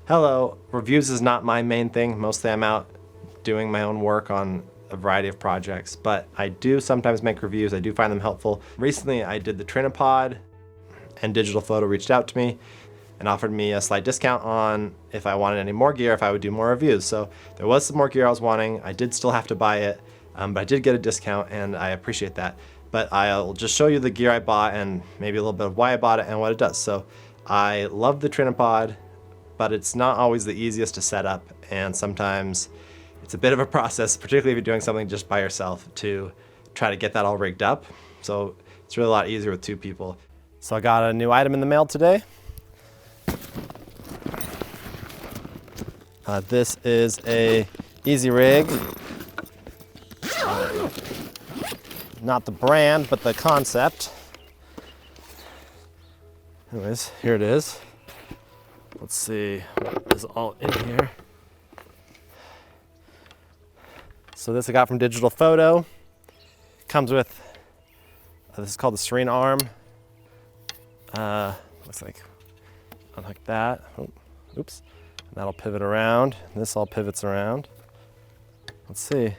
Hello, reviews is not my main thing. Mostly I'm out doing my own work on a variety of projects, but I do sometimes make reviews. I do find them helpful. Recently I did the Trinipod and Digital Photo reached out to me and offered me a slight discount on if I wanted any more gear, if I would do more reviews. So there was some more gear I was wanting. I did still have to buy it, but I did get a discount and I appreciate that. But I'll just show you the gear I bought and maybe a little bit of why I bought it and what it does. So I love the Trinipod, but it's not always the easiest to set up, and sometimes it's a bit of a process, particularly if you're doing something just by yourself, to try to get that all rigged up. So it's really a lot easier with two people. So I got a new item in the mail today. This is a Easyrig. Not the brand, but the concept. Anyways, here it is. Let's see what is all in here. So this I got from Digital Photo. Comes with, this is called the Serene arm. Looks like that. Oh, oops. And that'll pivot around. And this all pivots around. Let's see.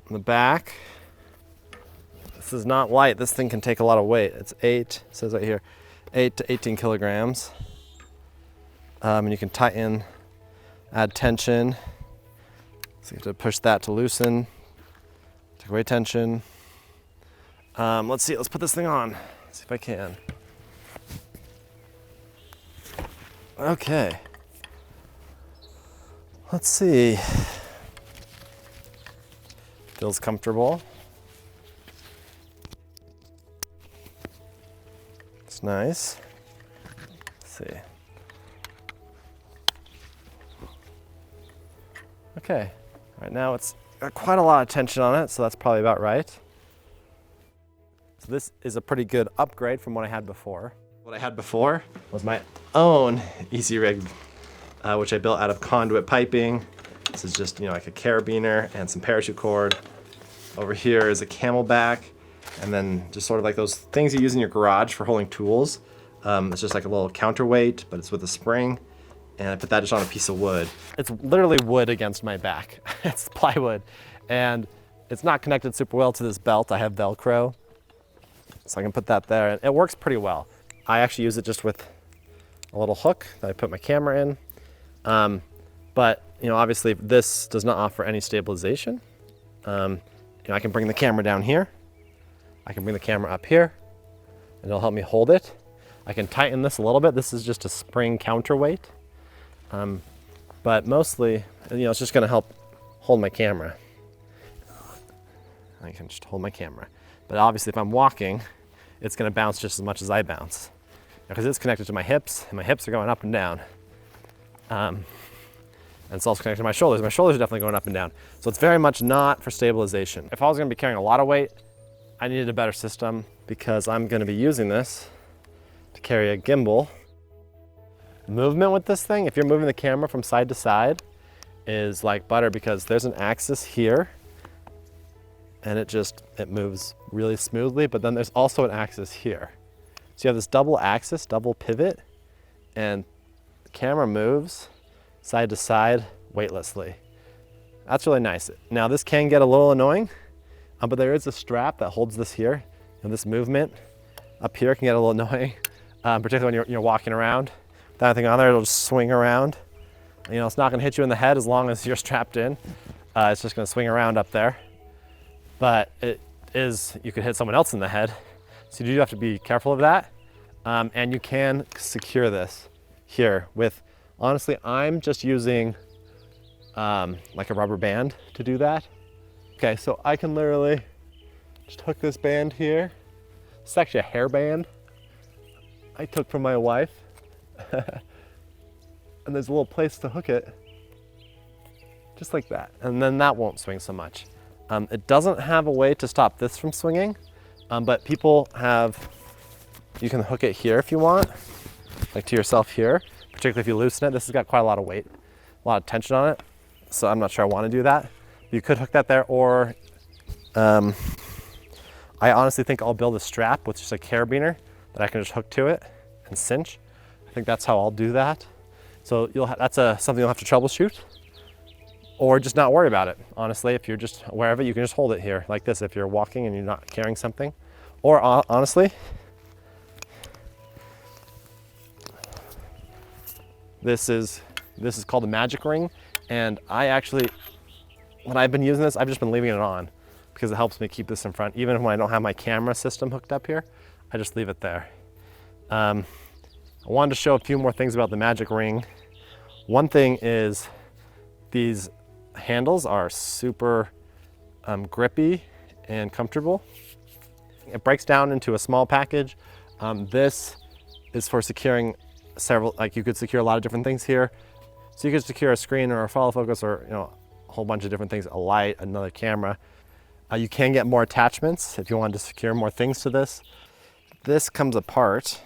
On the back, this is not light. This thing can take a lot of weight. It's 8, it says right here, 8 to 18 kilograms. And you can tighten, add tension. So you have to push that to loosen, take away tension. Let's see, let's put this thing on. See if I can. Okay. Let's see. Feels comfortable. It's nice. Let's see. Okay, right now it's got quite a lot of tension on it, so that's probably about right. So this is a pretty good upgrade from what I had before. What I had before was my own Easyrig, which I built out of conduit piping. This is just, like a carabiner and some parachute cord. Over here is a camelback, and then just sort of like those things you use in your garage for holding tools. It's just like a little counterweight, but it's with a spring. And I put that just on a piece of wood. It's literally wood against my back. It's plywood. And it's not connected super well to this belt. I have Velcro, so I can put that there. And it works pretty well. I actually use it just with a little hook that I put my camera in. But obviously this does not offer any stabilization. I can bring the camera down here. I can bring the camera up here, and it'll help me hold it. I can tighten this a little bit. This is just a spring counterweight. But mostly, it's just gonna help hold my camera. I can just hold my camera. But obviously if I'm walking, it's gonna bounce just as much as I bounce. Because it's connected to my hips, and my hips are going up and down. And it's also connected to my shoulders. My shoulders are definitely going up and down. So it's very much not for stabilization. If I was gonna be carrying a lot of weight, I needed a better system, because I'm gonna be using this to carry a gimbal. Movement with this thing, if you're moving the camera from side to side, is like butter, because there's an axis here and it moves really smoothly, but then there's also an axis here. So you have this double axis, double pivot, and the camera moves side to side weightlessly. That's really nice. Now this can get a little annoying, but there is a strap that holds this here, and this movement up here can get a little annoying, particularly when you're walking around. That thing on there, it'll just swing around. It's not gonna hit you in the head as long as you're strapped in. It's just gonna swing around up there. But you could hit someone else in the head. So you do have to be careful of that. And you can secure this here with, honestly, I'm just using like a rubber band to do that. Okay, so I can literally just hook this band here. It's actually a hair band I took from my wife. And there's a little place to hook it, just like that. And then that won't swing so much. It doesn't have a way to stop this from swinging, but people have, you can hook it here if you want, like to yourself here, particularly if you loosen it. This has got quite a lot of weight, a lot of tension on it. So I'm not sure I want to do that. You could hook that there, or I honestly think I'll build a strap with just a carabiner that I can just hook to it and cinch. I think that's how I'll do that. So that's something you'll have to troubleshoot, or just not worry about it. Honestly, if you're just aware of it, you can just hold it here like this if you're walking and you're not carrying something. Or honestly, this is called the magic ring, and when I've been using this, I've just been leaving it on because it helps me keep this in front. Even when I don't have my camera system hooked up here, I just leave it there. I wanted to show a few more things about the magic ring. One thing is these handles are super grippy and comfortable. It breaks down into a small package. This is for securing several, like you could secure a lot of different things here. So you could secure a screen or a follow focus or a whole bunch of different things, a light, another camera. You can get more attachments if you wanted to secure more things to this. This comes apart.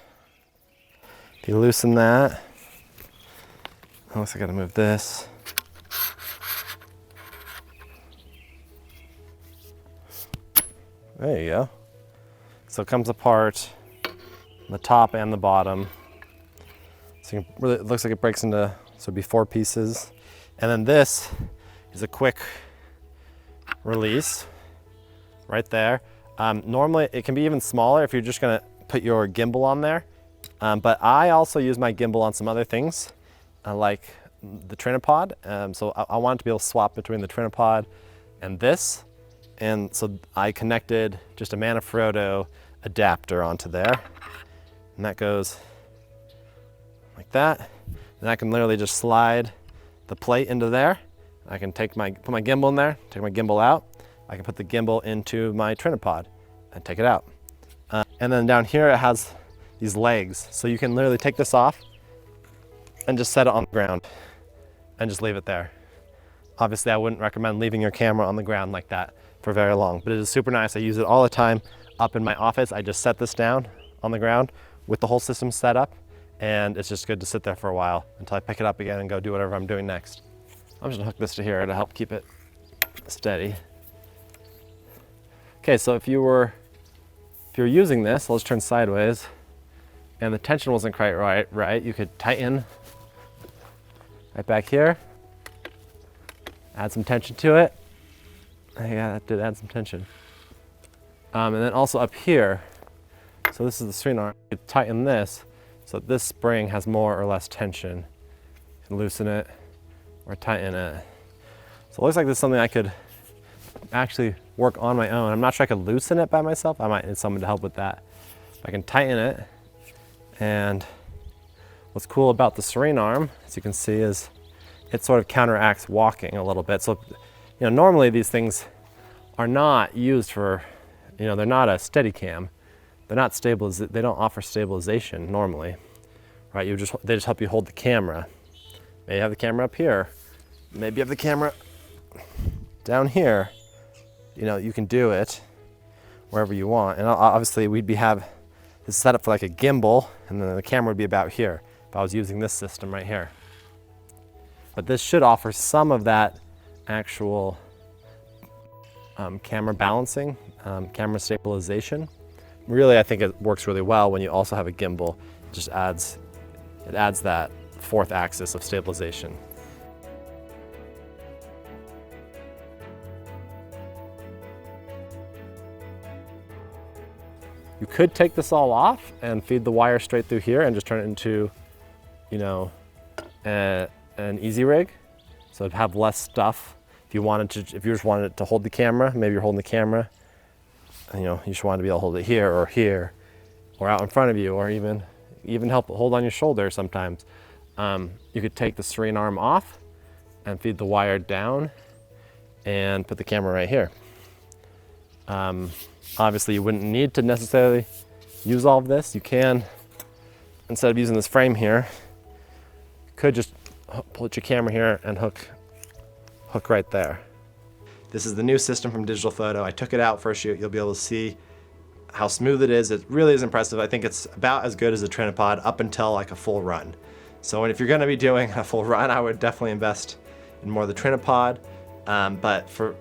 If you loosen that, I gotta move this. There you go. So it comes apart, the top and the bottom. So it looks like it breaks into, so it'd be 4 pieces. And then this is a quick release right there. Normally it can be even smaller if you're just gonna put your gimbal on there. But I also use my gimbal on some other things, like the Trinipod. So I wanted to be able to swap between the Trinipod and this. And so I connected just a Manfrotto adapter onto there. And that goes like that. And I can literally just slide the plate into there. I can put my gimbal in there, take my gimbal out. I can put the gimbal into my Trinipod and take it out. And then down here it has these legs. So you can literally take this off and just set it on the ground and just leave it there. Obviously I wouldn't recommend leaving your camera on the ground like that for very long, but it is super nice. I use it all the time up in my office. I just set this down on the ground with the whole system set up, and it's just good to sit there for a while until I pick it up again and go do whatever I'm doing next. I'm just gonna hook this to here to help keep it steady. Okay, so if you're using this, let's turn sideways, and the tension wasn't quite right, you could tighten right back here, add some tension to it. Yeah, that did add some tension. And then also up here, so this is the Serene arm, you tighten this so that this spring has more or less tension. You can loosen it or tighten it. So it looks like this is something I could actually work on my own. I'm not sure I could loosen it by myself. I might need someone to help with that. I can tighten it, and what's cool about the Serene arm, as you can see, is it sort of counteracts walking a little bit. So, normally these things are not used for, they're not a steady cam. They're not they don't offer stabilization normally, right? They just help you hold the camera. Maybe you have the camera up here. Maybe you have the camera down here. You can do it wherever you want. And obviously have this set up for like a gimbal, and then the camera would be about here if I was using this system right here. But this should offer some of that actual camera balancing, camera stabilization. Really, I think it works really well when you also have a gimbal. It adds that 4th axis of stabilization. You could take this all off and feed the wire straight through here and just turn it into, an Easyrig. So it'd have less stuff. If you just wanted it to hold the camera, maybe you're holding the camera, and you just want to be able to hold it here, or out in front of you, or even help hold on your shoulder sometimes. You could take the Serene arm off and feed the wire down and put the camera right here. Obviously you wouldn't need to necessarily use all of this. You can, instead of using this frame here, you could just put your camera here and hook right there. This is the new system from Digital Photo. I took it out for a shoot. You'll be able to see how smooth it is. It really is impressive. I think it's about as good as a Trinipod up until like a full run. So if you're gonna be doing a full run, I would definitely invest in more of the Trinipod. But for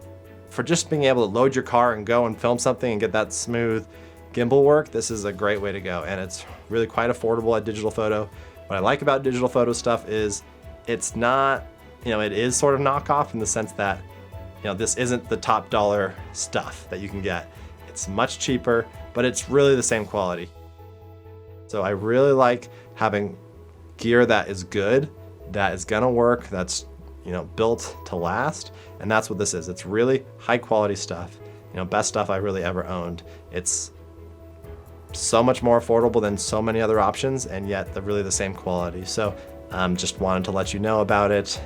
just being able to load your car and go and film something and get that smooth gimbal work, this is a great way to go. And it's really quite affordable at Digital Photo. What I like about Digital Photo stuff is it's not, you know, it is sort of knockoff in the sense that, you know, this isn't the top dollar stuff that you can get. It's much cheaper, but it's really the same quality. So I really like having gear that is good, that is gonna work, that's, you know, built to last, and that's what this is. It's really high quality stuff. You know, best stuff I really ever owned. It's so much more affordable than so many other options, and yet they're really the same quality. So just wanted to let you know about it.